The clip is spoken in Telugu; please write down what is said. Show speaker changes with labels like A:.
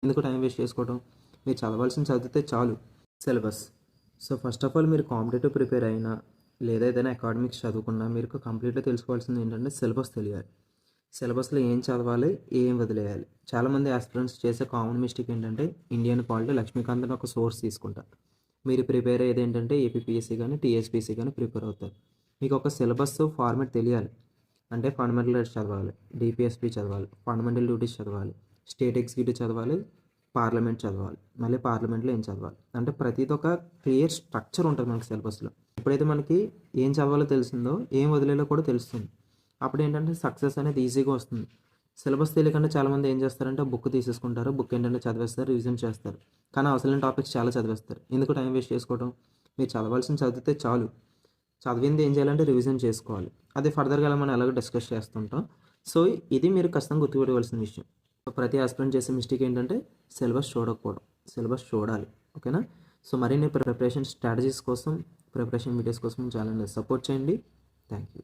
A: ఎందుకు టైం వేస్ట్ చేసుకోవడం? మీరు చదవాల్సింది చదివితే చాలు. Syllabus. So, first of all మీరు కాంపిటేటివ్ ప్రిపేర్ అయినా, లేదా ఏదైనా అకాడమిక్స్ చదువుకున్నా మీకు కంప్లీట్‌గా తెలుసుకోవాల్సింది ఏంటంటే సిలబస్ తెలియాలి. సిలబస్‌లో ఏం చదవాలి? ఏం వదిలేయాలి? చాలామంది ఆస్పిరెంట్స్ చేసే కామన్ మిస్టేక్ ఏంటంటే ఇండియన్ పాలిటీ, లక్ష్మీకాంత్ అని ఒక సోర్స్ తీసుకుంటారు. మీరు ప్రిపేర్ అయ్యేది ఏంటంటే ఏపీపీఎస్సీ గాని, టీఎస్పీఎస్సీ గాని ప్రిపేర్ అవుతారు. మీకు ఒక సిలబస్ ఫార్మాట్ తెలియాలి. అంటే ఫండమెంటల్ రైట్స్ చదవాలి, డీపీఎస్పీ చదవాలి, ఫండమెంటల్ డ్యూటీస్ చదవాలి, స్టేట్ ఎగ్జిక్యూటివ్ చదవాలి, పార్లమెంట్ చదవాలి, మళ్ళీ పార్లమెంట్‌లో ఏం చదవాలి. అంటే ప్రతిది ఒక క్లియర్ స్ట్రక్చర్ ఉంటుంది మనకి సిలబస్‌లో. ఎప్పుడైతే మనకి ఏం చదవాలో తెలిసిందో, ఏం వదిలేయాలో కూడా తెలుస్తుంది. అప్పుడేంటంటే సక్సెస్ అనేది ఈజీగా వస్తుంది. సిలబస్ తెలియకుండా చాలామంది ఏం చేస్తారంటే బుక్ తీసేసుకుంటారు. బుక్ ఏంటంటే చదివేస్తారు, రివిజన్ చేస్తారు. కానీ అవసరమైన టాపిక్స్ చాలా చదివేస్తారు. ఎందుకు టైం వేస్ట్ చేసుకోవడం? మీరు చదవాల్సింది చదివితే చాలు. చదివింది ఏం చేయాలంటే రివిజన్ చేసుకోవాలి. అది ఫర్దర్‌గా మనం ఎలాగో డిస్కస్ చేస్తుంటాం. సో, ఇది మీరు ఖచ్చితంగా గుర్తుపెట్టుకోవాల్సిన విషయం. ప్రతి ఆస్పిరెంట్ చేసే మిస్టేక్ ఏంటంటే సిలబస్ చూడకపోవడం. సిలబస్ చూడాలి. ఓకేనా? సో, మరిన్ని ప్రిపరేషన్ స్ట్రాటజీస్ కోసం, ప్రిపరేషన్ వీడియోస్ కోసం ఛానల్‌ని సపోర్ట్ చేయండి. Thank you.